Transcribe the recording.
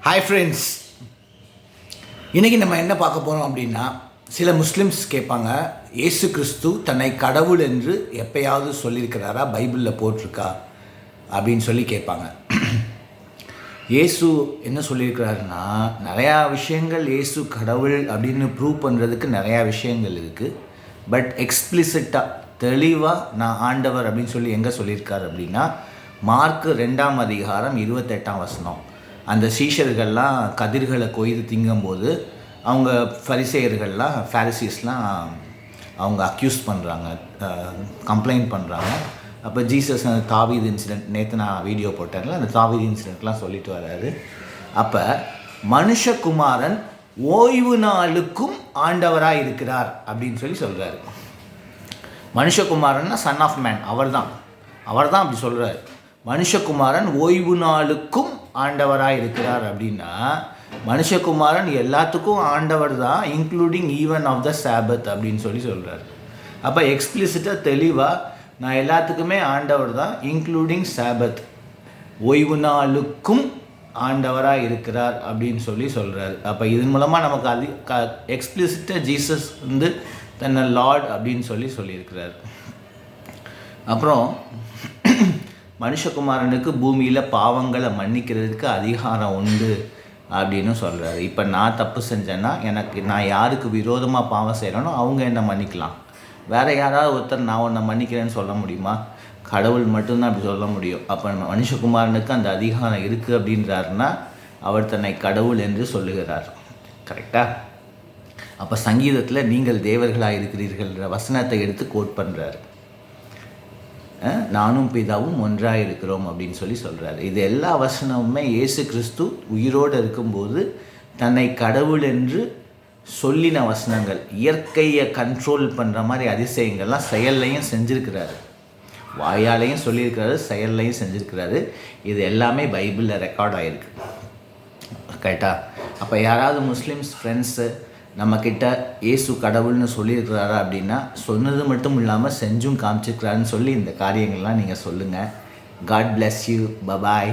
Hi friends, இன்றைக்கி நம்ம என்ன பார்க்க போகிறோம் அப்படின்னா, சில முஸ்லிம்ஸ் கேட்பாங்க, இயேசு கிறிஸ்து தன்னை கடவுள் என்று எப்பயாவது சொல்லியிருக்கிறாரா, பைபிளில் போட்டிருக்கா அப்படின்னு சொல்லி கேட்பாங்க. இயேசு என்ன சொல்லியிருக்கிறாருன்னா, நிறையா விஷயங்கள் இயேசு கடவுள் அப்படின்னு ப்ரூவ் பண்ணுறதுக்கு நிறையா விஷயங்கள் இருக்குது. பட் எக்ஸ்பிளிசிட்டாக தெளிவாக நான் ஆண்டவர் அப்படின்னு சொல்லி எங்கே சொல்லியிருக்காரு அப்படின்னா, மார்க்கு 2ஆம் அதிகாரம் 28ஆம் வசனம். அந்த சீஷர்கள்லாம் கதிர்களை கொய்து திங்கும்போது அவங்க ஃபேரிசீஸ்லாம் அவங்க அக்யூஸ் பண்ணுறாங்க, கம்ப்ளைண்ட் பண்ணுறாங்க. அப்போ ஜீசஸ் அந்த தாவீது இன்சிடெண்ட், நேற்று நான் வீடியோ போட்டேன்ல, அந்த தாவீது இன்சிடெண்ட்லாம் சொல்லிட்டு வர்றாரு. அப்போ மனுஷகுமாரன் ஓய்வு நாளுக்கும் ஆண்டவராக இருக்கிறார் அப்படின்னு சொல்லி சொல்கிறாரு. மனுஷகுமாரன்னா சன் ஆஃப் மேன், அவர் தான் அப்படி சொல்கிறார். மனுஷகுமாரன் ஓய்வு நாளுக்கும் ஆண்டவராக இருக்கிறார் அப்படின்னா, மனுஷகுமாரன் எல்லாத்துக்கும் ஆண்டவர் தான், இன்க்ளூடிங் ஈவன் ஆஃப் த சாபத் அப்படின்னு சொல்லி சொல்கிறார். அப்போ எக்ஸ்பிளிசிட்டாக தெளிவாக நான் எல்லாத்துக்குமே ஆண்டவர் தான், இன்க்ளூடிங் சாபத், ஓய்வு நாளுக்கும் ஆண்டவராக இருக்கிறார் அப்படின்னு சொல்லி சொல்கிறார். அப்போ இதன் மூலமாக நமக்கு எக்ஸ்பிளிசிட்டாக ஜீசஸ் வந்து தன்னை லார்ட் அப்படின்னு சொல்லியிருக்கிறார். அப்புறம் மனுஷகுமாரனுக்கு பூமியில் பாவங்களை மன்னிக்கிறதுக்கு அதிகாரம் உண்டு அப்படின்னு சொல்கிறாரு. இப்போ நான் தப்பு செஞ்சேன்னா நான் யாருக்கு விரோதமாக பாவம் செய்கிறேனோ அவங்க என்னை மன்னிக்கலாம். வேறு யாராவது ஒருத்தர் நான் உன்னை மன்னிக்கிறேன்னு சொல்ல முடியுமா? கடவுள் மட்டும்தான் அப்படி சொல்ல முடியும். அப்போ மனுஷகுமாரனுக்கு அந்த அதிகாரம் இருக்குது அப்படின்றாருன்னா அவர் தன்னை கடவுள் என்று சொல்லுகிறார். கரெக்டாக? அப்போ சங்கீதத்தில் நீங்கள் தேவர்களாக இருக்கிறீர்கள்ன்ற வசனத்தை எடுத்து கோட் பண்ணுறாரு. நானும் பிதாவும் ஒன்றாக இருக்கிறோம் அப்படின்னு சொல்கிறாரு. இது எல்லா வசனமுமே இயேசு கிறிஸ்து உயிரோடு இருக்கும்போது தன்னை கடவுள் என்று சொல்லின வசனங்கள். இயற்கையை கண்ட்ரோல் பண்ணுற மாதிரி அதிசயங்கள்லாம் செயல்லையும் செஞ்சுருக்கிறாரு, வாயாலையும் சொல்லியிருக்கிறாரு, செயல்லையும் செஞ்சுருக்கிறாரு. இது எல்லாமே பைபிளில் ரெக்கார்ட் ஆகிருக்கு. கரெக்டா? அப்போ யாராவது முஸ்லீம்ஸ் ஃப்ரெண்ட்ஸு நம்மக்கிட்ட இயேசு கடவுள்னு சொல்லியிருக்கிறாரா அப்படின்னா, சொன்னது மட்டும் இல்லாமல் செஞ்சும் காமிச்சிருக்கிறாருன்னு சொல்லி இந்த காரியங்கள்லாம் நீங்கள் சொல்லுங்கள். God bless you. பபாய்.